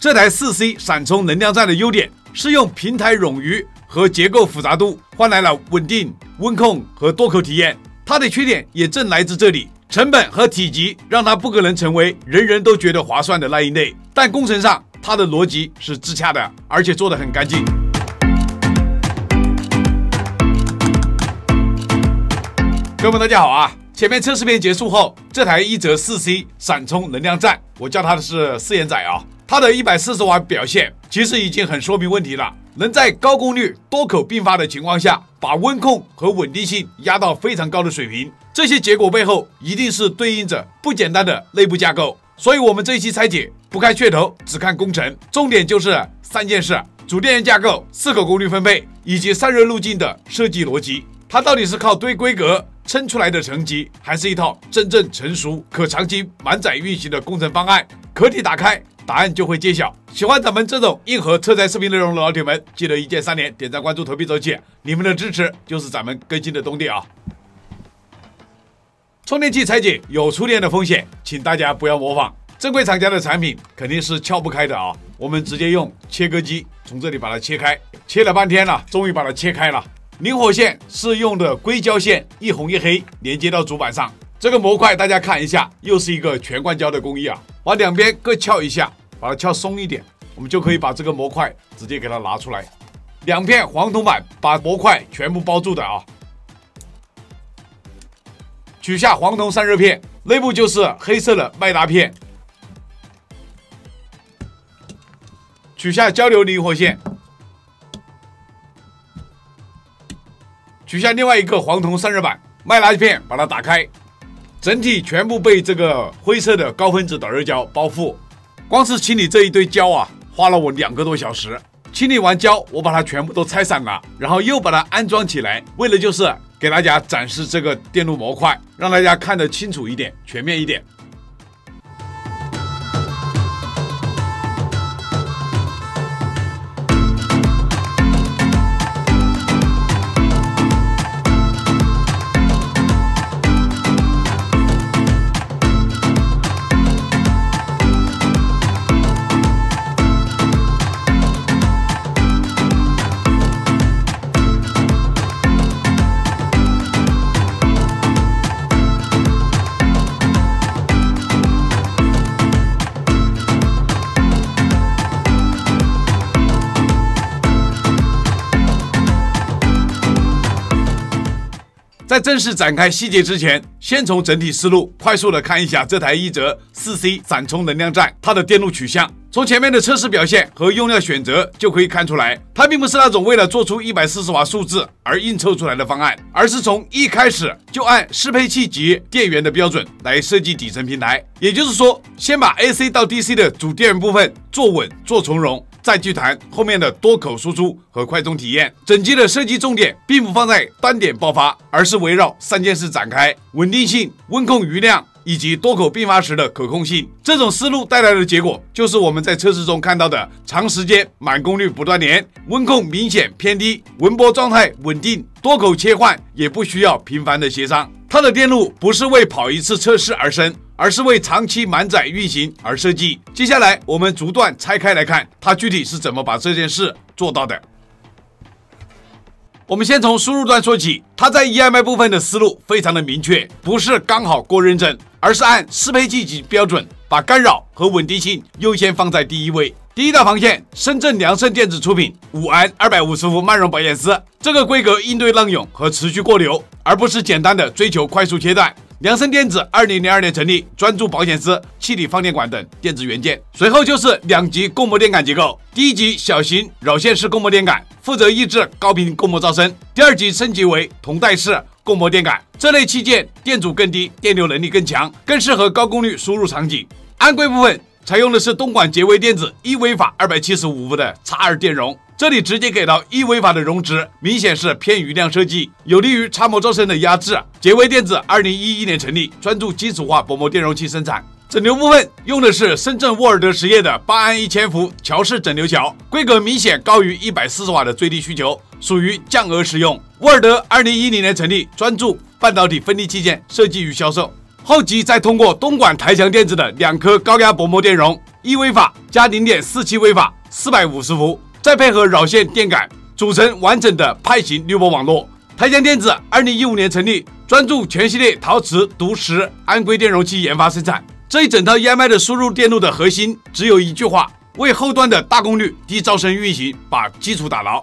這台4C 閃充能量站的優點是用平台冗餘和結構複雜度換來了穩定、溫控和多口體驗。它的缺點也正來自這裡，成本和體積讓它不可能成為人人都覺得划算的那一類。但工程上，它的邏輯是自洽的，而且做得很乾淨。各位大家好啊！前面測試片結束後，這台一澤 4C 閃充能量站，我叫它的是4眼仔啊。它的140瓦表現其實已經很說明問題了，能在高功率多口並發的情況下，把溫控和穩定性壓到非常高的水平。這些結果背後一定是對應着不簡單的內部架構。所以我們這一期拆解不看噱頭，只看工程，重點就是3件事：主電源架構、4口功率分配以及散熱路徑的設計邏輯。它到底是靠堆規格撐出來的成績，還是一套真正成熟、可長期滿載運行的工程方案？殼體打開，答案就會揭曉。喜歡咱們這種硬核車載視頻內容的老鐵們，記得一鍵3連，點讚、關注、投幣走起！你們的支持就是咱們更新的動力啊！充電器拆解有觸電的風險，請大家不要模仿。正規廠家的產品肯定是撬不開的啊！我們直接用切割機從這裡把它切開，切了半天了，終於把它切開了。靈活線是用的硅膠線，一紅一黑連接到主板上。這個模塊大家看一下，又是一個全灌膠的工藝啊！把兩邊各撬一下，把它撬鬆一點，我們就可以把這個模塊直接給它拿出來。2片黄铜板把模塊全部包住的啊！取下黄銅散熱片，內部就是黑色的麥达片。取下交流灵活線，取下另外一個黄銅散熱板，麥達片把它打開，整體全部被這個灰色的高分子導熱膠包覆。光是清理這一堆膠啊，花了我2個多小時。清理完膠，我把它全部都拆散了，然後又把它安裝起來，為的就是給大家展示這個電路模塊，讓大家看得清楚一點，全面一點。在正式展開細節之前，先從整體思路快速的看一下這台一澤 4C 閃充能量站它的電路取向。從前面的測試表現和用料選擇就可以看出來，它並不是那種為了做出140瓦數字而硬湊出來的方案，而是從一開始就按適配器級電源的標準來設計底層平台。也就是說，先把 AC 到 DC 的主電源部分做穩做從容，再去談後面的多口輸出和快充體驗。整機的設計重點並不放在單點爆發，而是圍繞3件事展開：穩定性、溫控餘量以及多口並發時的可控性。這種思路帶來的結果，就是我們在測試中看到的長時間滿功率不斷連，溫控明顯偏低，紋波狀態穩定，多口切換也不需要頻繁的協商。它的電路不是為跑一次測試而生，而是為長期滿載運行而設計。接下來我們逐段拆開來看，它具體是怎麼把這件事做到的。我們先從輸入端說起，它在 EMI 部分的思路非常的明確，不是剛好過認證，而是按適配器級標準，把干擾和穩定性優先放在第一位。第一道防線，深圳良盛電子出品5安250伏慢熔保險絲，這個規格應對浪湧和持續過流，而不是簡單的追求快速切斷。良盛電子2002年成立，專注保險絲、气體放電管等電子元件。隨後就是2級共膜電感結構，第1級小型擾線式共膜電感，負責抑制高頻共膜噪聲；第2級升級為同帶式共膜電感，這類器件電阻更低，電流能力更強，更適合高功率輸入場景。安規部分採用的是東莞捷微電子1微法275伏的 X2 電容，這裡直接給到1微法的容值，明顯是偏餘量設計，有利於插模噪聲的壓制。捷微電子2011年成立，專注金屬化薄膜電容器生產。整流部分用的是深圳沃爾德實業的8安1000伏橋式整流桥，規格明顯高於140瓦的最低需求，屬於降額使用。沃爾德2010年成立，專注半導體分离器件設計與銷售。後期再通過東莞台強電子的2顆高壓薄膜電容，1微法加0.47微法，450伏，再配合繞線電感，組成完整的派型濾波網絡。台強電子2015年成立，專注全系列陶瓷、獨石、安硅電容器研發生產。這一整套 EMI 的輸入電路的核心只有一句話：為後端的大功率、低噪聲運行把基礎打牢。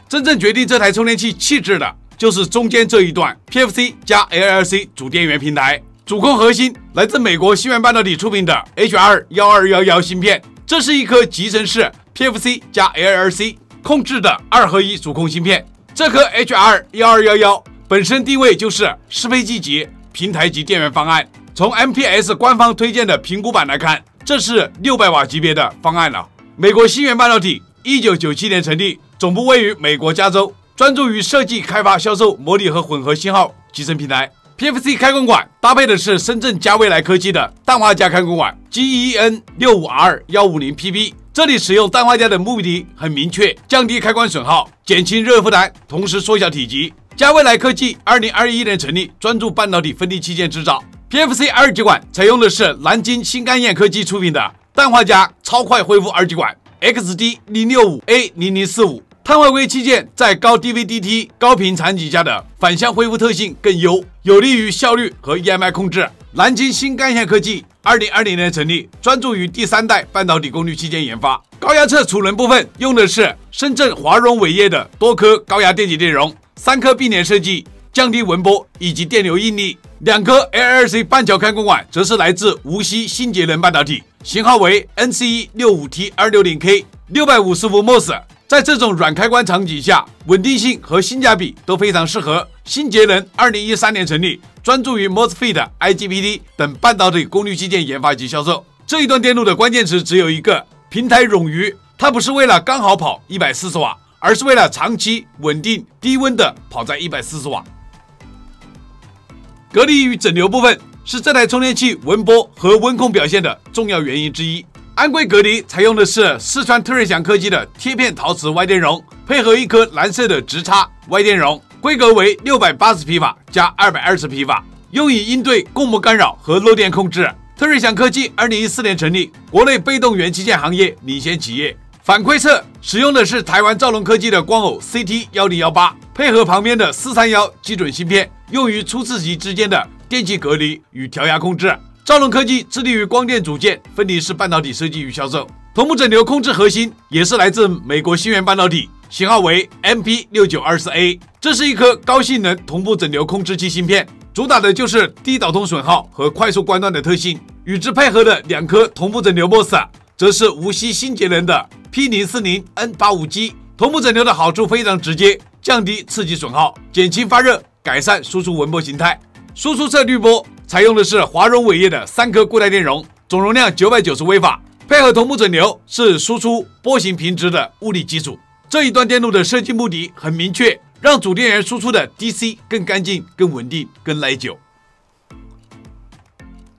真正決定這台充電器氣質的，就是中間這一段 PFC 加 LLC 主電源平台，主控核心來自美國芯圓半導體出品的 HR12211芯片，這是一顆集成式 PFC 加 LLC 控制的2合1主控芯片。這顆 HR12211本身定位就是適配器級、平台級電源方案。從 MPS 官方推薦的評估版來看，這是600瓦級別的方案了。美國芯圓半導體1997年成立，總部位於美國加州，專注於設計、開發、銷售模擬和混合信號集成平台。PFC 開關管搭配的是深圳佳未來科技的氮化鎵開關管 GEN65R150PB。這裡使用氮化鎵的目的很明確，降低開關損耗，減輕熱負擔，同時縮小體積。佳未來科技2021年成立，專注半導體分立器件製造。PFC 二極管採用的是南京新干驗科技出品的氮化鎵超快恢復二極管 XD065A0045。碳回歸器件在高 DVDT 高頻場景下的反向恢復特性更優，有利於效率和 EMI 控制。南京新干驗科技2020年成立，專注於第3代半導體功率器件研發。高壓側儲能部分用的是深圳華榮偉業的多顆高壓電解電容，3顆並聯設計，降低紋波以及電流應力。2顆 LLC 半橋開關管則是來自無錫新捷能半導體，型號為 NCE65T260K， 650伏 MOS。在這種軟開關場景下，穩定性和性價比都非常適合。新捷能2013年成立，專注於 MOSFET、IGBT 等半導體功率器件研發及銷售。這一段電路的關鍵詞只有一個：平台冗餘。它不是為了剛好跑140瓦，而是為了長期穩定低溫的跑在140瓦。隔離與整流部分是這台充電器紋波和溫控表現的重要原因之一。安硅隔離採用的是四川特銳祥科技的貼片陶瓷外電容，配合一顆藍色的直插外電容，規格為680皮法加220皮法，用以應對供膜干擾和漏電控制。特銳祥科技2014年成立，國內被動元器件行業領先企業。反饋側使用的是台灣兆龍科技的光藹 CT1018，配合旁邊的431基準芯片，用於初次級之間的電氣隔離與調壓控制。兆龍科技致力於光電組件分離式半導體設計與銷售。同步整流控制核心也是來自美國芯圓半導體，型號為 MP6924A。這是一顆高性能同步整流控制器芯片，主打的就是低導通損耗和快速關斷的特性。與之配合的2顆同步整流 MOS， 則是無錫新捷能的 P040N85G。同步整流的好處非常直接，降低刺激損耗，減輕發熱，改善輸出紋波形態。輸出側濾波採用的是華榮偉業的3顆固態電容，總容量990微法，配合同步整流是輸出波形平直的物理基礎。這一段電路的設計目的很明確，讓主電源輸出的 DC 更乾淨、更穩定、更耐久。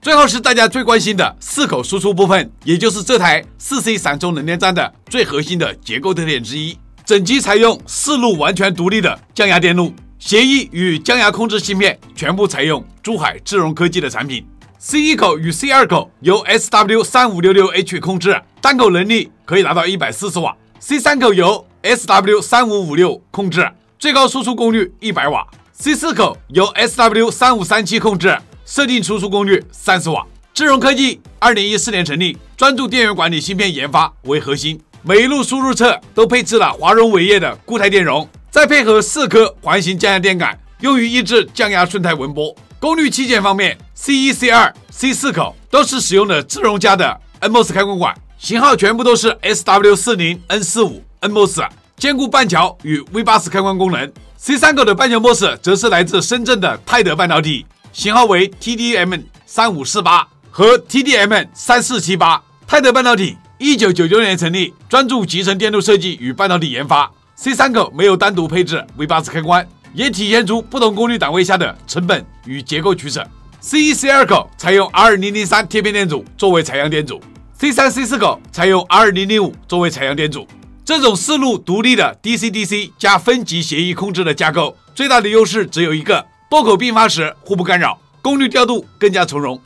最後是大家最關心的4口輸出部分，也就是這台 4C 3充能電站的最核心的結構特點之一。整機採用4路完全獨立的降壓電路。協議與降壓控制芯片全部採用珠海智榮科技的產品。C1 口與 C2 口由 SW3566H 控制，單口能力可以達到140瓦。C3 口由 SW3556 控制，最高輸出功率100瓦。C4 口由 SW3537 控制，設定輸出功率30瓦。智榮科技2014年成立，專注電源管理芯片研發為核心，每一路輸入側都配置了華榮偉業的固態電容。再配合4顆環形降壓電感，用於抑制降壓順態紋波。功率器件方面 ，C1、C2、C4 口都是使用的智榮家的 NMOS 開關管，型號全部都是 SW40N45 NMOS， 兼顧半橋與 V80 開關功能。C3 口的半橋 MOS 則是來自深圳的泰德半導體，型號為 TDM3548 和 TDM3478。泰德半導體1999年成立，專注集成電路設計與半導體研發。C3 口沒有單獨配置 V80 開關，也體現出不同功率檔位下的成本與結構取捨。C1、C2 口採用 R2003 貼片電阻作為採樣電阻 ，C3、C4 口採用 R005 作為採樣電阻。這種4路獨立的 DC-DC 加分級協議控制的架構，最大的優勢只有一個：多口並發時互不干擾，功率調度更加從容。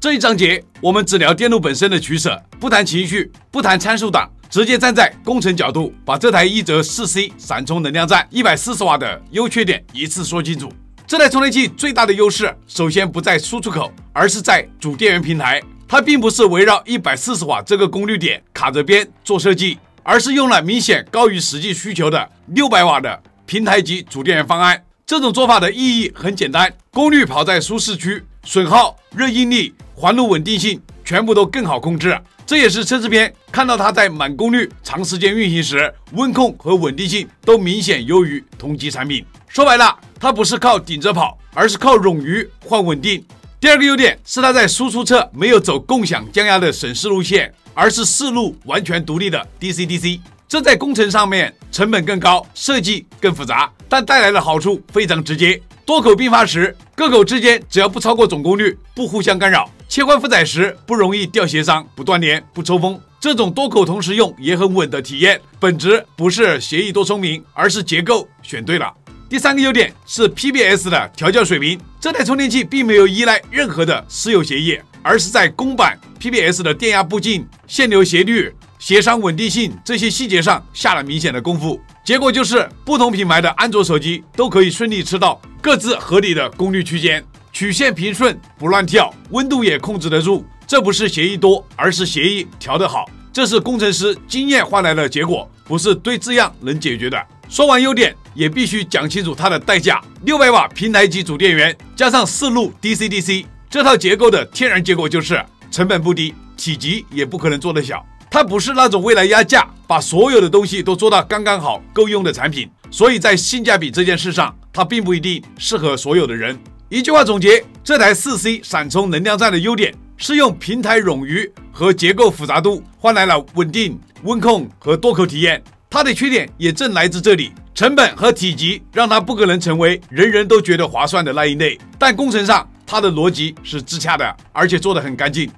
這一章節我們只聊電路本身的取捨，不談情緒，不談參數檔，直接站在工程角度，把這台一則 4C 閃充能量站140瓦的優缺點一次說清楚。這台充電器最大的優勢，首先不在輸出口，而是在主電源平台。它並不是圍繞140瓦這個功率點卡着邊做設計，而是用了明顯高於實際需求的600瓦的平台級主電源方案。這種做法的意義很簡單，功率跑在舒適區，損耗、熱應力、環路穩定性全部都更好控制。這也是車之篇看到它在滿功率長時間運行時，溫控和穩定性都明顯優於同級產品。說白了，它不是靠頂着跑，而是靠冗餘換穩定。第二個優點是它在輸出側沒有走共享降壓的省事路線，而是4路完全獨立的 DC-DC。這在工程上面成本更高，設計更複雜，但帶來的好處非常直接。多口並發時，各口之間只要不超過總功率，不互相干擾，切換負載時不容易掉協商、不斷連、不抽風。這種多口同時用也很穩的體驗，本質不是協議多聰明，而是結構選對了。第三個優點是 PBS 的調校水平，這台充電器並沒有依賴任何的私有協議，而是在公版 PBS 的電壓步進、線流斜率、協商穩定性這些細節上下了明顯的功夫。結果就是不同品牌的安卓手機都可以順利吃到各自合理的功率區間，曲線平順不亂跳，溫度也控制得住。這不是協議多，而是協議調得好，這是工程師經驗換來的結果，不是堆字樣能解決的。說完優點，也必須講清楚它的代價。600瓦平台級主電源加上4路 DC-DC， 這套結構的天然結果就是成本不低，體積也不可能做得小。它不是那種為了壓價，把所有的東西都做到剛剛好夠用的產品，所以在性價比這件事上，它並不一定適合所有的人。一句話總結，這台 4C 閃充能量站的優點是用平台冗餘和結構複雜度換來了穩定、溫控和多口體驗。它的缺點也正來自這裡，成本和體積讓它不可能成為人人都覺得划算的那一類。但工程上，它的邏輯是自洽的，而且做得很乾淨。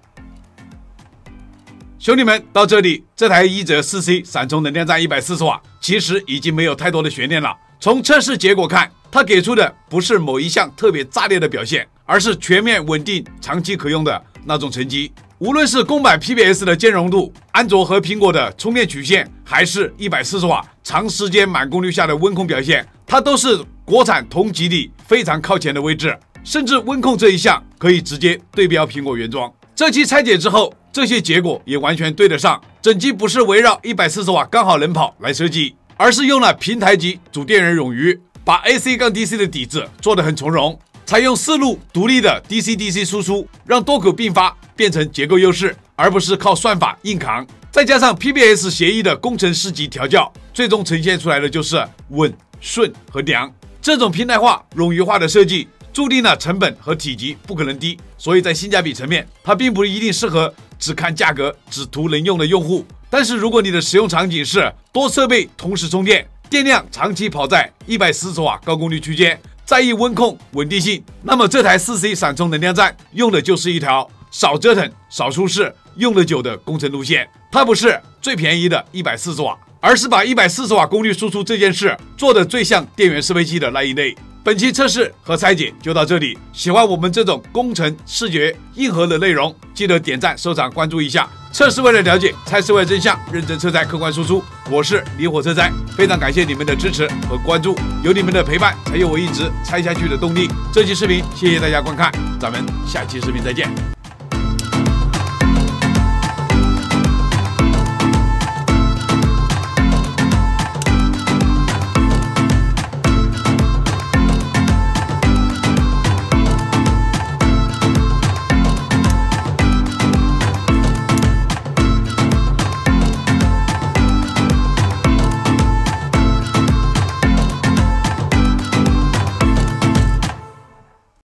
兄弟們，到這裡，這台一則 4C 閃充能量站140瓦，其實已經沒有太多的懸念了。從測試結果看，它給出的不是某一項特別炸裂的表現，而是全面穩定、長期可用的那種成績。無論是公版 PBS 的兼容度，安卓和蘋果的充電曲線，還是140瓦長時間滿功率下的溫控表現，它都是國產同級裡非常靠前的位置。甚至溫控這一項可以直接對標蘋果原裝。這期拆解之後，這些結果也完全對得上。整機不是圍繞140瓦剛好能跑來設計，而是用了平台級主電源冗餘，把 AC-DC 的底子做得很從容。採用4路獨立的 DC-DC 輸出，讓多口並發變成結構優勢，而不是靠算法硬扛。再加上 PBS 協議的工程師級調教，最終呈現出來的就是穩、順和良。這種平台化、冗餘化的設計，注定了成本和體積不可能低，所以在性價比層面，它並不一定適合只看價格、只圖能用的用戶。但是如果你的使用場景是多設備同時充電，電量長期跑在140瓦高功率區間，在意溫控穩定性，那麼這台 4C 閃充能量站用的就是一條少折騰、少出事、用得久的工程路線。它不是最便宜的140瓦，而是把140瓦功率輸出這件事做得最像電源適配器的那一類。本期測試和拆解就到這裡，喜歡我們這種工程、視覺、硬核的內容，記得點讚、收藏、關注一下。測試為了了解，拆是為了真相，認真車載客觀輸出。我是離火車載，非常感謝你們的支持和關注，有你們的陪伴，才有我一直拆下去的動力。這期視頻謝謝大家觀看，咱們下期視頻再見。